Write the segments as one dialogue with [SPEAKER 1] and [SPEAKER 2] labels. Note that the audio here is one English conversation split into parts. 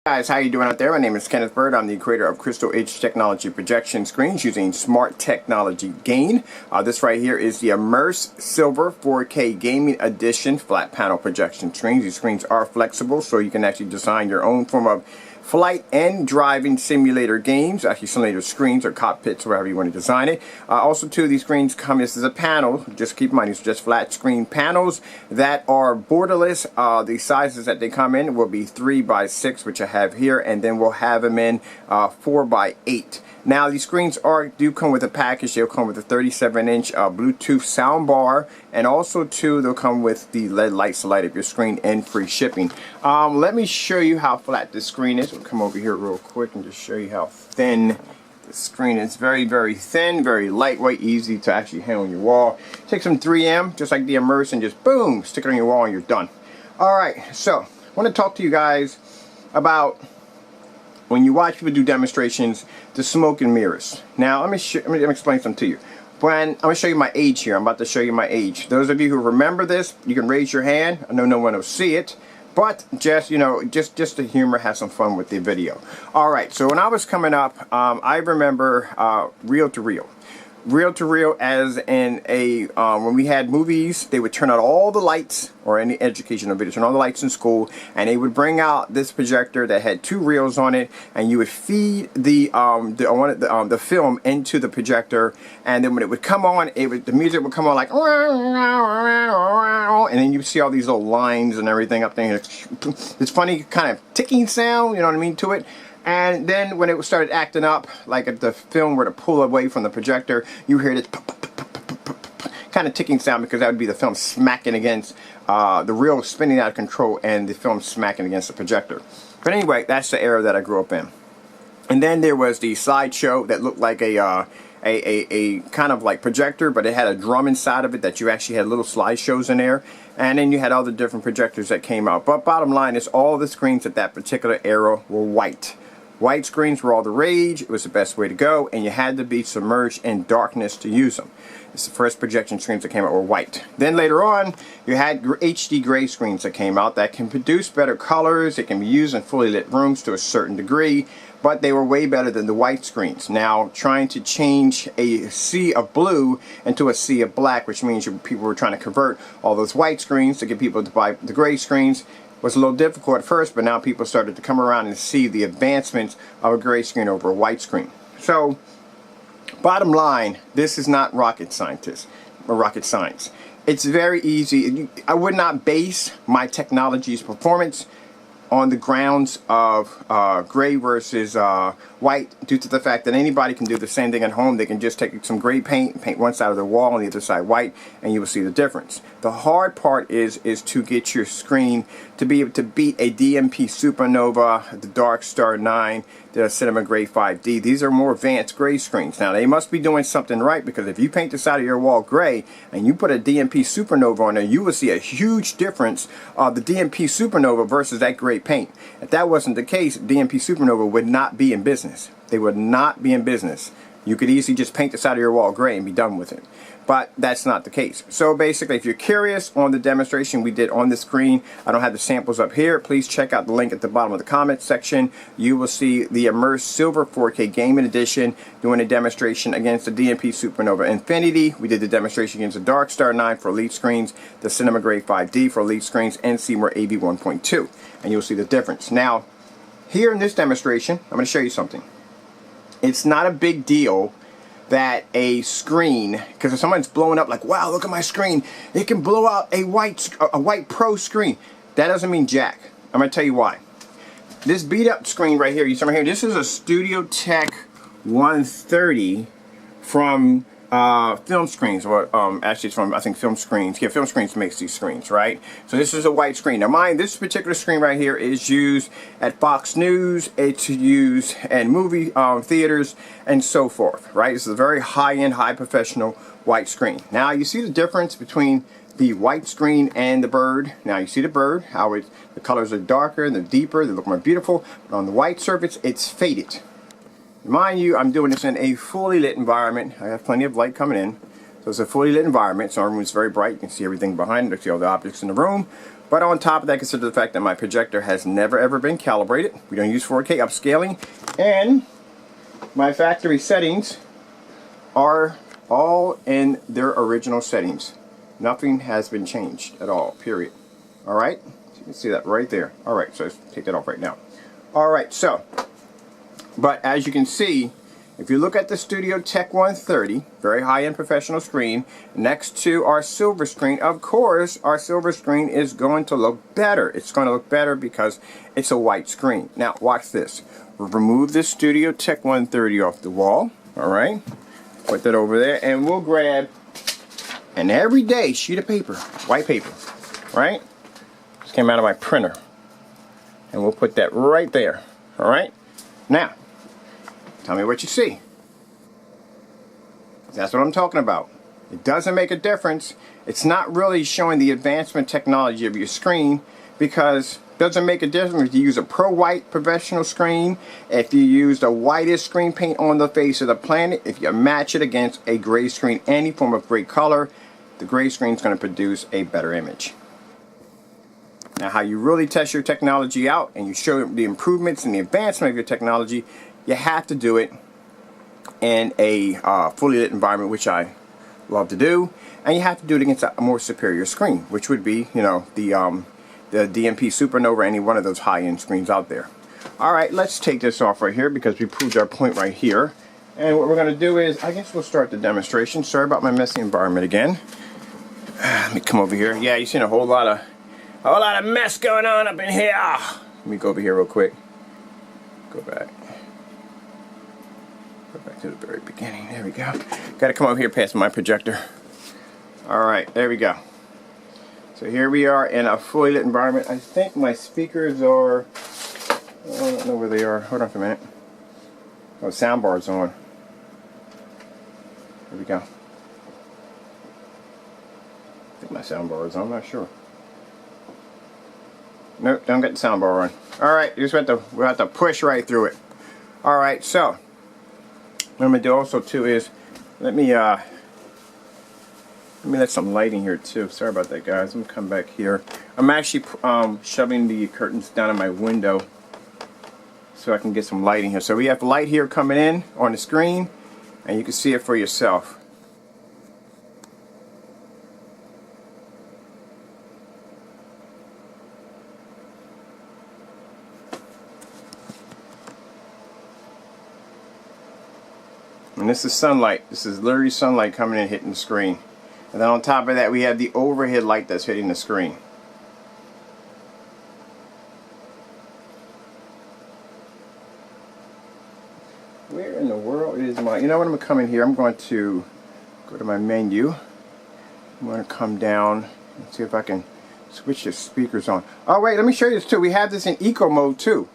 [SPEAKER 1] Guys, how you doing out there? My name is Kenneth Bird. I'm the creator of Crystal H Technology projection screens using smart technology gain. This right here is the Immerse Silver 4K Gaming Edition flat panel projection screens. These screens are flexible, so you can actually design your own form of flight and driving simulator games, actually simulator screens or cockpits, wherever you want to design it. Also, too, these screens come, this is a panel, just keep in mind, these are just flat screen panels that are borderless. The sizes that they come in will be 3x6, which I have here, and then we'll have them in 4x8. Now, these screens do come with a package. They'll come with a 37-inch Bluetooth sound bar, and also, too, they'll come with the LED lights to light up your screen and free shipping. Let me show you how flat this screen is. We'll come over here real quick and just show you how thin the screen is. Very, very thin, very lightweight, easy to actually hang on your wall. Take some 3M, just like the Immerse, and just boom, stick it on your wall and you're done. Alright, so I want to talk to you guys about when you watch people do demonstrations, the smoke and mirrors. Now, let me explain something to you. I'm going to show you my age here. I'm about to show you my age. Those of you who remember this, you can raise your hand. I know no one will see it, but just, you know, just the humor, have some fun with the video. All right, so when I was coming up, I remember reel-to-reel. Reel-to-reel as in when we had movies, they would turn out all the lights, or any educational video, turn all the lights in school, and they would bring out this projector that had 2 reels on it, and you would feed the film into the projector, and then when it would come on, the music would come on like, and then you see all these little lines and everything up there. It's funny kind of ticking sound, you know what I mean, to it. And then when it started acting up, like if the film were to pull away from the projector, you hear this kind of ticking sound, because that would be the film smacking against the reel spinning out of control and the film smacking against the projector. But anyway, that's the era that I grew up in. And then there was the slideshow that looked like a kind of like projector, but it had a drum inside of it that you actually had little slideshows in there. And then you had all the different projectors that came out. But bottom line is, all the screens at that particular era were white. White screens were all the rage. It was the best way to go, and you had to be submerged in darkness to use them. It's the first projection screens that came out were white. Then later on, you had HD gray screens that came out that can produce better colors. They can be used in fully lit rooms to a certain degree, but they were way better than the white screens. Now, trying to change a sea of blue into a sea of black, which means people were trying to convert all those white screens to get people to buy the gray screens, was a little difficult at first, but now people started to come around and see the advancements of a gray screen over a white screen. So, bottom line, this is not rocket science. It's very easy. I would not base my technology's performance on the grounds of gray versus white, due to the fact that anybody can do the same thing at home. They can just take some gray paint one side of the wall and the other side white, and you will see the difference. The hard part is to get your screen to be able to beat a DMP Supernova, the Dark Star 9, the Cinema Gray 5D. These are more advanced gray screens. Now, they must be doing something right, because if you paint the side of your wall gray and you put a DMP Supernova on there, you will see a huge difference of the DMP Supernova versus that gray paint. If that wasn't the case, DMP Supernova would not be in business. They would not be in business. You could easily just paint the side of your wall gray and be done with it. But that's not the case. So basically, if you're curious on the demonstration we did on the screen, I don't have the samples up here. Please check out the link at the bottom of the comments section. You will see the Immerse Silver 4K Gaming Edition doing a demonstration against the DMP Supernova Infinity. We did the demonstration against the Dark Star 9 for elite screens, the Cinema Gray 5D for elite screens, and Seymour AV 1.2. And you'll see the difference. Now, here in this demonstration, I'm going to show you something. It's not a big deal that a screen, because if someone's blowing up like, wow, look at my screen, it can blow out a white Pro screen. That doesn't mean jack. I'm going to tell you why. This beat up screen right here, you see right here, this is a Studio Tech 130 from film screens, or actually it's from, I think, Film Screens. Yeah, Film Screens makes these screens, right? So this is a white screen. Now mind, this particular screen right here is used at Fox News, it's used in movie theaters, and so forth, right? This is a very high-end, high professional white screen. Now you see the difference between the white screen and the bird. Now you see the bird, how the colors are darker and they're deeper, they look more beautiful, but on the white surface, it's faded. Mind you, I'm doing this in a fully lit environment. I have plenty of light coming in. So it's a fully lit environment, so our room is very bright. You can see everything behind it. You can see all the objects in the room. But on top of that, consider the fact that my projector has never ever been calibrated. We don't use 4K upscaling. And my factory settings are all in their original settings. Nothing has been changed at all, period. Alright, so you can see that right there. Alright, so let's take that off right now. Alright, so, but as you can see, if you look at the Studio Tech 130, very high-end professional screen, next to our silver screen, of course, our silver screen is going to look better. It's going to look better because it's a white screen. Now, watch this. We'll remove this Studio Tech 130 off the wall, alright? Put that over there, and we'll grab an everyday sheet of paper, white paper, right? Just came out of my printer. And we'll put that right there, alright? Now, tell me what you see. That's what I'm talking about. It doesn't make a difference. It's not really showing the advancement technology of your screen because it doesn't make a difference if you use a Pro White professional screen, if you use the whitest screen paint on the face of the planet, if you match it against a gray screen, any form of gray color, the gray screen is going to produce a better image. Now, how you really test your technology out and you show the improvements and the advancement of your technology, you have to do it in a fully lit environment, which I love to do, and you have to do it against a more superior screen, which would be, you know, the DMP Supernova, any one of those high-end screens out there. All right, let's take this off right here because we proved our point right here. And what we're going to do is, I guess we'll start the demonstration. Sorry about my messy environment again. Let me come over here. Yeah, you've seen a whole lot of mess going on up in here. Let me go over here real quick. Go back. Go back to the very beginning. There we go. Got to come over here past my projector. Alright, there we go. So here we are in a fully lit environment. I think my speakers are... I don't know where they are. Hold on for a minute. Oh, soundbar's on. There we go. I think my soundbar is on. I'm not sure. Nope, don't get the soundbar on. Alright, we'll have to push right through it. Alright, so what I'm going to do also too is let me let some light in here too. Sorry about that, guys. I'm going to come back here. I'm actually shoving the curtains down in my window so I can get some light in here. So we have light here coming in on the screen, and you can see it for yourself. And this is sunlight. This is literally sunlight coming in, hitting the screen. And then on top of that, we have the overhead light that's hitting the screen. Where in the world is my... You know what, I'm going to come in here. I'm going to go to my menu. I'm going to come down and see if I can switch the speakers on. Oh, wait, let me show you this too. We have this in eco mode too.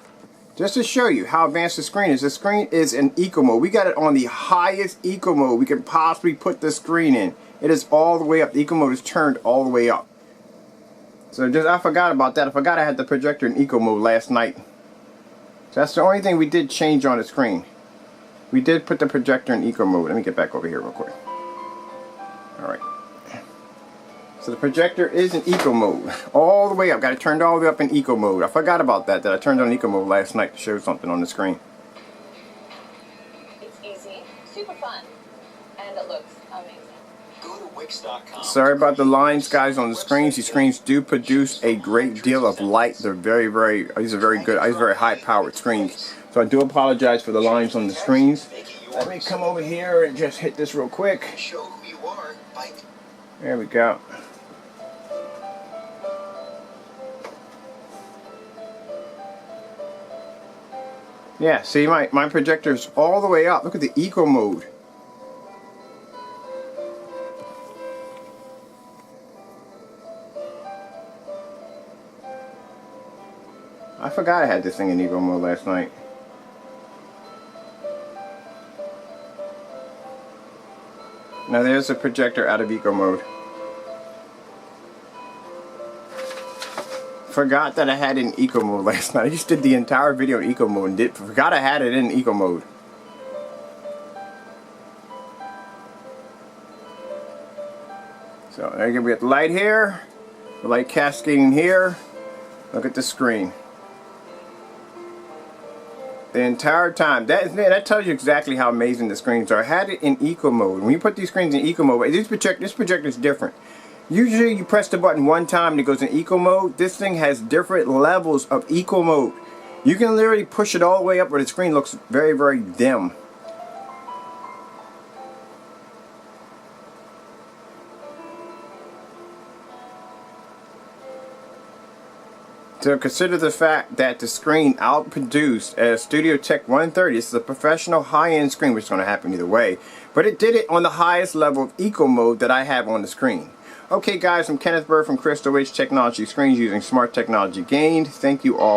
[SPEAKER 1] Just to show you how advanced the screen is. The screen is in eco mode. We got it on the highest eco mode we can possibly put the screen in. It is all the way up. The eco mode is turned all the way up. So I forgot about that. I forgot I had the projector in eco mode last night. So that's the only thing we did change on the screen. We did put the projector in eco mode. Let me get back over here real quick. Alright. So the projector is in eco mode. All the way up. Got it turned all the way up in eco mode. I forgot about that I turned on eco mode last night to show something on the screen.
[SPEAKER 2] It's easy, super fun, and it looks amazing. Go to Wix.com.
[SPEAKER 1] Sorry about the lines, guys, on the screens. These screens do produce a great deal of light. They're very, these are very good. These are very high-powered screens. So I do apologize for the lines on the screens. Let me come over here and just hit this real quick. There we go. Yeah, see, my projector's all the way up. Look at the eco mode. I forgot I had this thing in eco mode last night. Now there's a projector out of eco mode. Forgot that I had it in eco mode last night. I just did the entire video in eco mode and forgot I had it in eco mode. So there we got the light here. The light cascading here. Look at the screen. The entire time. That tells you exactly how amazing the screens are. I had it in eco mode. When you put these screens in eco mode, this projector is different. Usually you press the button one time and it goes in eco mode. This thing has different levels of eco mode. You can literally push it all the way up where the screen looks very, very dim. So consider the fact that the screen outproduced a Studio Tech 130. This is a professional high-end screen, which is going to happen either way. But it did it on the highest level of eco mode that I have on the screen. Okay guys, I'm Kenneth Bird from Crystal Ridge Technology Screens using smart technology gained. Thank you all.